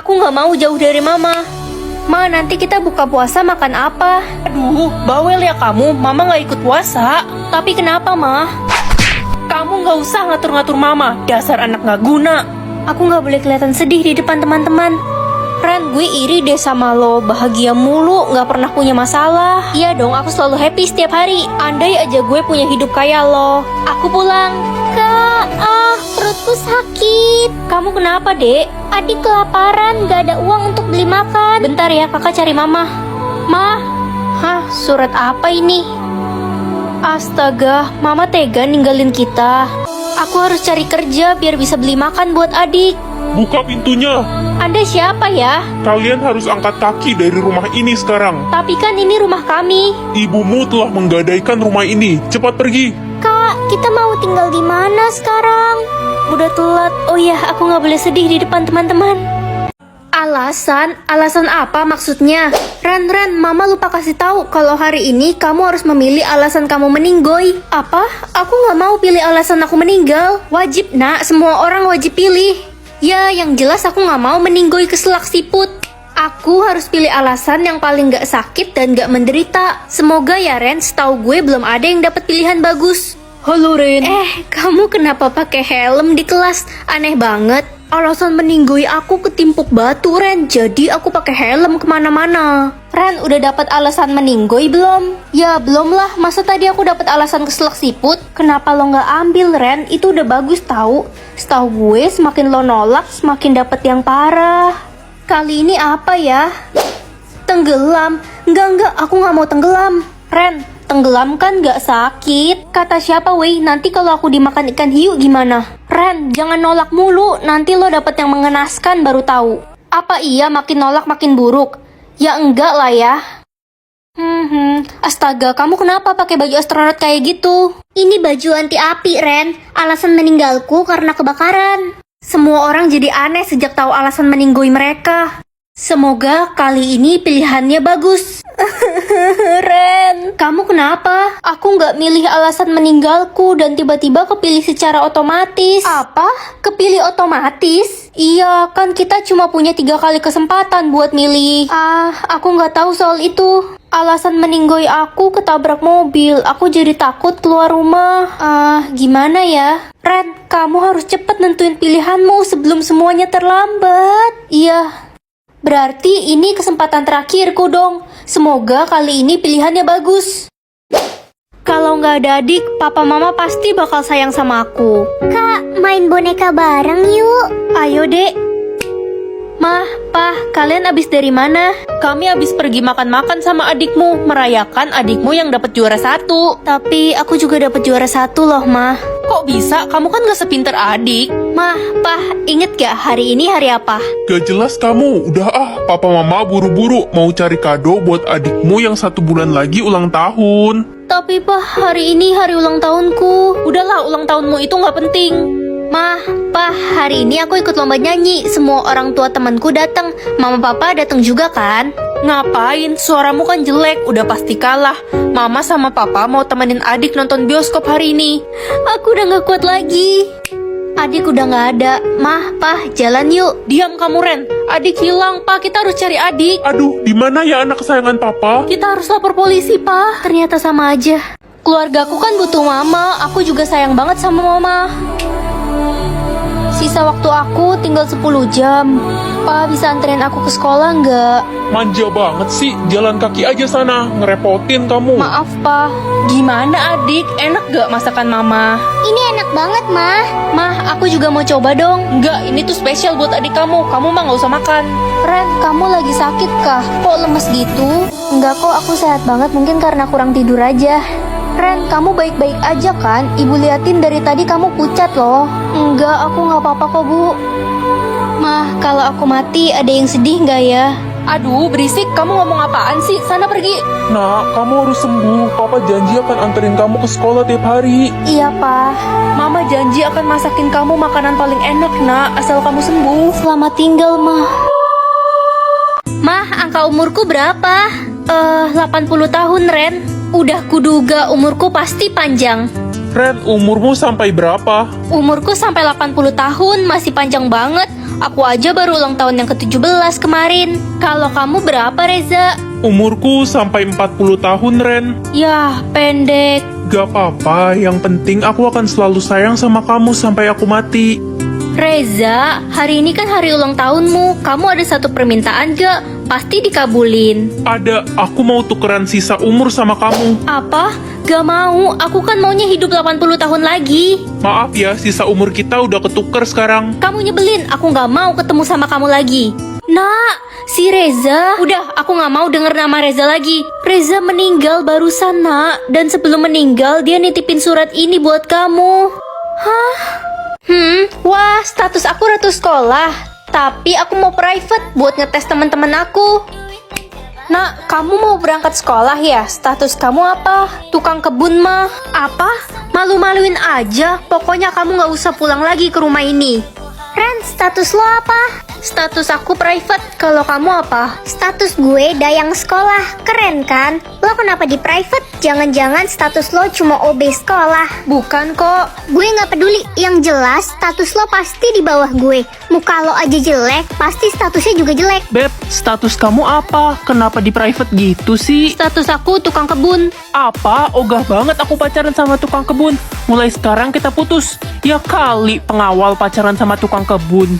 Aku nggak mau jauh dari mama. Ma, nanti kita buka puasa makan apa? Aduh, bawel ya kamu, mama gak ikut puasa. Tapi kenapa, Ma? Kamu gak usah ngatur-ngatur mama, dasar anak gak guna. Aku nggak boleh kelihatan sedih di depan teman-teman. Ren, gue iri deh sama lo, bahagia mulu, nggak pernah punya masalah. Iya dong, aku selalu happy setiap hari. Andai aja gue punya hidup kayak lo. Aku pulang. Kak, perutku sakit. Kamu kenapa, Dek? Adik kelaparan, gak ada uang untuk beli makan. Bentar ya, kakak cari mama. Ma, hah, surat apa ini? Astaga, mama tega ninggalin kita. Aku harus cari kerja biar bisa beli makan buat adik. Buka pintunya. Anda siapa ya? Kalian harus angkat kaki dari rumah ini sekarang. Tapi kan ini rumah kami. Ibumu telah menggadaikan rumah ini. Cepat pergi. Kak, kita mau tinggal di mana sekarang? Udah telat. Oh iya, aku nggak boleh sedih di depan teman-teman. Alasan? Alasan apa maksudnya? Ren, mama lupa kasih tahu kalau hari ini kamu harus memilih alasan kamu meninggoy. Apa? Aku nggak mau pilih alasan aku meninggal. Wajib, nak. Semua orang wajib pilih. Ya, yang jelas aku nggak mau meninggoy keselak siput. Aku harus pilih alasan yang paling gak sakit dan gak menderita. Semoga ya, Ren, setahu gue belum ada yang dapat pilihan bagus. Halo Ren. Kamu kenapa pakai helm di kelas? Aneh banget. Alasan meninggoy aku ketimpuk batu, Ren. Jadi aku pakai helm kemana-mana. Ren, udah dapat alasan meninggoy belum? Ya, belum lah. Masa tadi aku dapat alasan keselak siput? Kenapa lo nggak ambil, Ren? Itu udah bagus tahu. Setahu gue, semakin lo nolak, semakin dapat yang parah. Kali ini apa ya? Tenggelam. Enggak, aku nggak mau tenggelam. Ren, tenggelam kan nggak sakit. Kata siapa, weh? Nanti kalau aku dimakan ikan hiu gimana? Ren, jangan nolak mulu. Nanti lo dapet yang mengenaskan baru tahu. Apa iya makin nolak makin buruk? Ya enggak lah ya. Astaga, kamu kenapa pakai baju astronot kayak gitu? Ini baju anti api, Ren. Alasan meninggalku karena kebakaran. Semua orang jadi aneh sejak tahu alasan meninggoy mereka. Semoga kali ini pilihannya bagus. Ren, kamu kenapa? Aku nggak milih alasan meninggalku dan tiba-tiba kepilih secara otomatis. Apa? Kepilih otomatis? Iya, kan kita cuma punya 3 kali kesempatan buat milih. Aku nggak tahu soal itu. Alasan meninggoy aku ketabrak mobil. Aku jadi takut keluar rumah. Gimana ya? Ren, kamu harus cepet nentuin pilihanmu sebelum semuanya terlambat. Iya. Berarti ini kesempatan terakhirku dong. Semoga kali ini pilihannya bagus. Kalau nggak ada adik, papa mama pasti bakal sayang sama aku. Kak, main boneka bareng yuk. Ayo, Dek. Mah, Pah, kalian abis dari mana? Kami abis pergi makan-makan sama adikmu, merayakan adikmu yang dapat juara 1. Tapi aku juga dapat juara 1 loh, Mah. Kok bisa? Kamu kan gak sepinter adik. Mah, Pah, inget gak hari ini hari apa? Gak jelas kamu. Udah papa mama buru-buru mau cari kado buat adikmu yang 1 bulan lagi ulang tahun. Tapi Pah, hari ini hari ulang tahunku. Udahlah, ulang tahunmu itu gak penting. Mah, Pah, hari ini aku ikut lomba nyanyi. Semua orang tua temanku datang. Mama papa datang juga kan? Ngapain? Suaramu kan jelek, udah pasti kalah. Mama sama papa mau temenin adik nonton bioskop hari ini. Aku udah gak kuat lagi. Adik udah gak ada. Mah, Pah, jalan yuk. Diam kamu, Ren. Adik hilang, Pak. Kita harus cari adik. Aduh, di mana ya anak kesayangan papa? Kita harus lapor polisi, Pak. Ternyata sama aja. Keluargaku kan butuh mama. Aku juga sayang banget sama mama. Sisa waktu aku tinggal 10 jam. Pa, bisa anterin aku ke sekolah nggak? Manja banget sih, jalan kaki aja sana, ngerepotin kamu. Maaf, Pa. Gimana adik? Enak gak masakan mama? Ini enak banget, Mah. Mah, aku juga mau coba dong. Enggak, ini tuh spesial buat adik kamu. Kamu mah gak usah makan. Ren, kamu lagi sakit kah? Kok lemes gitu? Enggak kok, aku sehat banget. Mungkin karena kurang tidur aja. Ren, kamu baik-baik aja kan? Ibu liatin dari tadi kamu pucat loh. Enggak, aku nggak apa-apa kok, Bu. Mah, kalau aku mati ada yang sedih nggak ya? Aduh, berisik. Kamu ngomong apaan sih? Sana pergi. Nak, kamu harus sembuh. Papa janji akan anterin kamu ke sekolah tiap hari. Iya, Pa. Mama janji akan masakin kamu makanan paling enak, nak. Asal kamu sembuh. Selamat tinggal, Mah. Mah, angka umurku berapa? 80 tahun, Ren. Udah kuduga umurku pasti panjang. Ren, umurmu sampai berapa? Umurku sampai 80 tahun, masih panjang banget. Aku aja baru ulang tahun yang ke-17 kemarin. Kalau kamu berapa, Reza? Umurku sampai 40 tahun, Ren. Yah, pendek. Gak apa-apa, yang penting aku akan selalu sayang sama kamu sampai aku mati. Reza, hari ini kan hari ulang tahunmu. Kamu ada satu permintaan gak? Pasti dikabulin. Ada, aku mau tukeran sisa umur sama kamu. Apa? Gak mau, aku kan maunya hidup 80 tahun lagi. Maaf ya, sisa umur kita udah ketuker sekarang. Kamu nyebelin, aku gak mau ketemu sama kamu lagi. Nak, si Reza. Udah, aku gak mau denger nama Reza lagi. Reza meninggal barusan, nak. Dan sebelum meninggal, dia nitipin surat ini buat kamu. Hah? Wah, status aku ratu sekolah. Tapi aku mau private buat ngetes teman-teman aku. Nak, kamu mau berangkat sekolah ya? Status kamu apa? Tukang kebun mah. Apa? Malu-maluin aja. Pokoknya kamu gak usah pulang lagi ke rumah ini. Ren, status lo apa? Status aku private. Kalau kamu apa? Status gue dayang sekolah. Keren kan? Lo kenapa di private? Jangan-jangan status lo cuma OB sekolah. Bukan kok. Gue gak peduli. Yang jelas status lo pasti di bawah gue. Muka lo aja jelek, pasti statusnya juga jelek. Beb, status kamu apa? Kenapa di private gitu sih? Status aku tukang kebun. Apa? Ogah banget aku pacaran sama tukang kebun. Mulai sekarang kita putus. Ya kali pengawal pacaran sama tukang kebun.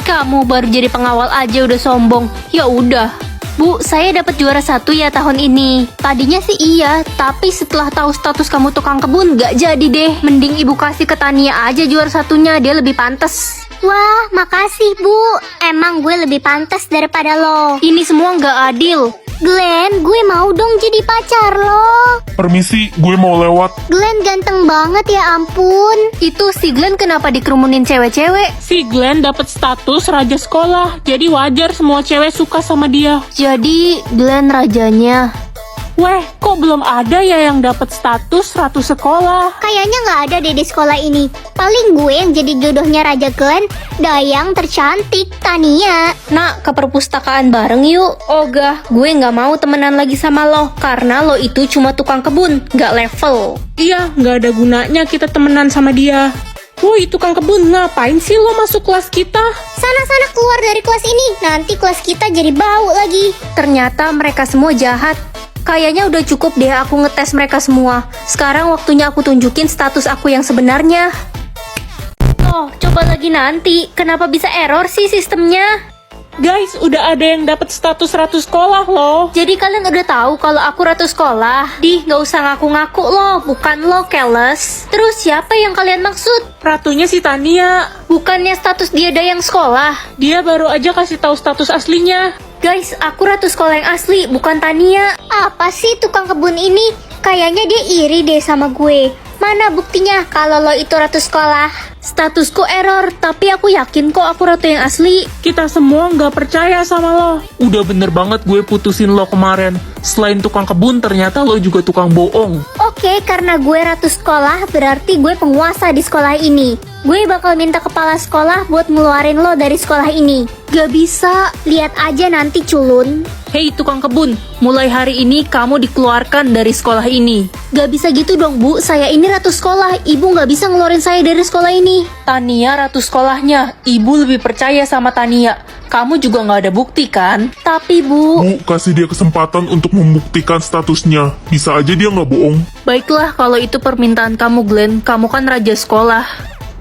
Kamu baru jadi pengawal aja udah sombong. Ya udah. Bu, saya dapat juara 1 ya tahun ini. Tadinya sih iya, tapi setelah tahu status kamu tukang kebun gak jadi deh. Mending ibu kasih ke Tania aja juara 1-nya, dia lebih pantas. Wah, makasih Bu. Emang gue lebih pantas daripada lo. Ini semua gak adil. Glenn, gue mau dong jadi pacar lo. Permisi, gue mau lewat. Glenn ganteng banget ya ampun. Itu si Glenn kenapa dikerumunin cewek-cewek? Si Glenn dapat status raja sekolah. Jadi wajar semua cewek suka sama dia. Jadi Glenn rajanya. Weh, kok belum ada ya yang dapat status ratu sekolah? Kayaknya nggak ada deh di sekolah ini. Paling gue yang jadi jodohnya Raja Glenn, dayang tercantik, Tania. Nak, ke perpustakaan bareng yuk. Ogah, gue nggak mau temenan lagi sama lo, karena lo itu cuma tukang kebun, nggak level. Iya, nggak ada gunanya kita temenan sama dia. Woi, tukang kebun, ngapain sih lo masuk kelas kita? Sana-sana keluar dari kelas ini, nanti kelas kita jadi bau lagi. Ternyata mereka semua jahat. Kayaknya udah cukup deh aku ngetes mereka semua. Sekarang waktunya aku tunjukin status aku yang sebenarnya. Oh, coba lagi nanti. Kenapa bisa error sih sistemnya? Guys, udah ada yang dapat status ratu sekolah loh. Jadi kalian udah tahu kalau aku ratu sekolah? Dih, nggak usah ngaku-ngaku loh, bukan lo, keles. Terus siapa yang kalian maksud? Ratunya si Tania. Bukannya status dia dayang sekolah? Dia baru aja kasih tahu status aslinya. Guys, aku ratu sekolah yang asli, bukan Tania. Apa sih tukang kebun ini? Kayaknya dia iri deh sama gue. Mana buktinya kalau lo itu ratu sekolah? Statusku error, tapi aku yakin kok aku ratu yang asli. Kita semua nggak percaya sama lo. Udah bener banget gue putusin lo kemarin. Selain tukang kebun, ternyata lo juga tukang bohong. Oke, karena gue ratu sekolah, berarti gue penguasa di sekolah ini. Gue bakal minta kepala sekolah buat ngeluarin lo dari sekolah ini. Gak bisa, lihat aja nanti culun. Hei tukang kebun, mulai hari ini kamu dikeluarkan dari sekolah ini. Gak bisa gitu dong Bu, saya ini ratu sekolah. Ibu gak bisa ngeluarin saya dari sekolah ini. Tania ratu sekolahnya, ibu lebih percaya sama Tania. Kamu juga nggak ada bukti kan? Tapi Bu, Kasih dia kesempatan untuk membuktikan statusnya. Bisa aja dia nggak bohong. Baiklah kalau itu permintaan kamu Glenn, kamu kan raja sekolah.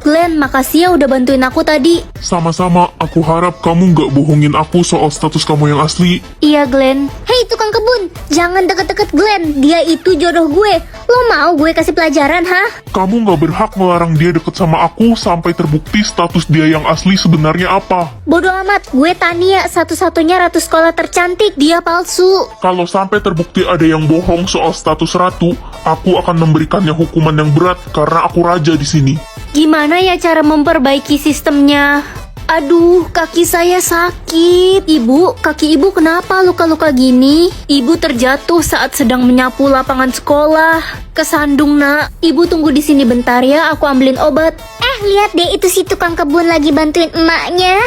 Glenn, makasih ya udah bantuin aku tadi. Sama-sama, aku harap kamu nggak bohongin aku soal status kamu yang asli. Iya Glenn. Hei tukang kebun, jangan deket-deket Glenn. Dia itu jodoh gue. Lo mau gue kasih pelajaran, hah? Kamu nggak berhak melarang dia deket sama aku sampai terbukti status dia yang asli sebenarnya apa. Bodoh amat, gue Tania, satu-satunya ratu sekolah tercantik. Dia palsu. Kalau sampai terbukti ada yang bohong soal status ratu, aku akan memberikannya hukuman yang berat karena aku raja di sini. Gimana ya cara memperbaiki sistemnya? Aduh, kaki saya sakit. Ibu, kaki ibu kenapa luka-luka gini? Ibu terjatuh saat sedang menyapu lapangan sekolah. Kesandung, Nak. Ibu tunggu di sini bentar ya, aku ambilin obat. Lihat deh, itu si tukang kebun lagi bantuin emaknya.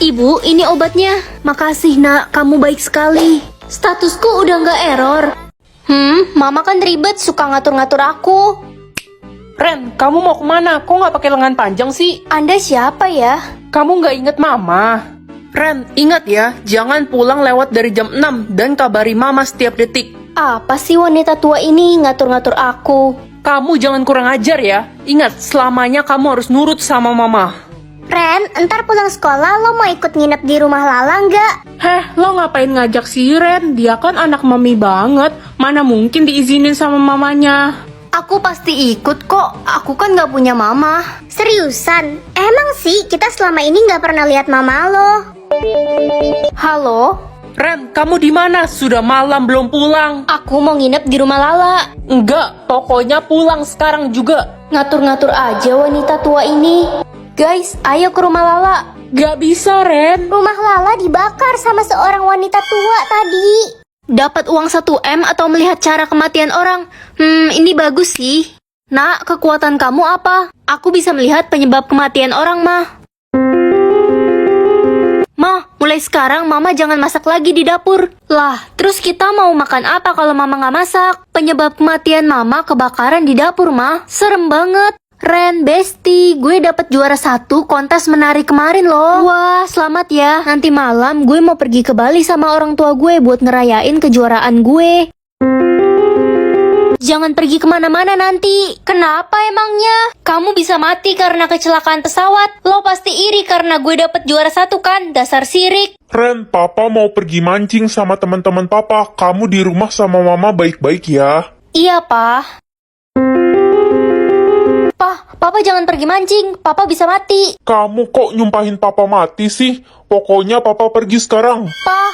Ibu, ini obatnya. Makasih, Nak. Kamu baik sekali. Statusku udah nggak error. Mama kan ribet, suka ngatur-ngatur aku. Ren, kamu mau kemana? Kok nggak pakai lengan panjang sih? Anda siapa ya? Kamu nggak inget mama? Ren, ingat ya, jangan pulang lewat dari jam 6 dan kabari mama setiap detik. Apa sih wanita tua ini ngatur-ngatur aku? Kamu jangan kurang ajar ya. Ingat, selamanya kamu harus nurut sama mama. Ren, entar pulang sekolah lo mau ikut nginep di rumah Lala nggak? Heh, lo ngapain ngajak si Ren? Dia kan anak mami banget. Mana mungkin diizinin sama mamanya. Aku pasti ikut kok, aku kan nggak punya mama. Seriusan? Emang sih kita selama ini nggak pernah lihat mama lo. Halo? Ren, kamu di mana? Sudah malam belum pulang. Aku mau nginep di rumah Lala. Enggak, pokoknya pulang sekarang juga. Ngatur-ngatur aja wanita tua ini. Guys, ayo ke rumah Lala. Gak bisa, Ren. Rumah Lala dibakar sama seorang wanita tua tadi. Dapat uang 1M atau melihat cara kematian orang? Ini bagus sih. Nak, kekuatan kamu apa? Aku bisa melihat penyebab kematian orang, Mah. Mah, mulai sekarang Mama jangan masak lagi di dapur. Lah, terus kita mau makan apa kalau Mama nggak masak? Penyebab kematian Mama kebakaran di dapur, Mah. Serem banget. Ren, Besti, gue dapet juara 1 kontes menari kemarin loh. Wah, selamat ya. Nanti malam gue mau pergi ke Bali sama orang tua gue buat ngerayain kejuaraan gue. Jangan pergi kemana-mana nanti. Kenapa emangnya? Kamu bisa mati karena kecelakaan pesawat. Lo pasti iri karena gue dapet juara 1 kan? Dasar sirik. Ren, papa mau pergi mancing sama teman-teman papa. Kamu di rumah sama mama baik-baik ya. Iya, Pak. Papa jangan pergi mancing. Papa bisa mati. Kamu kok nyumpahin papa mati sih? Pokoknya papa pergi sekarang. Pak,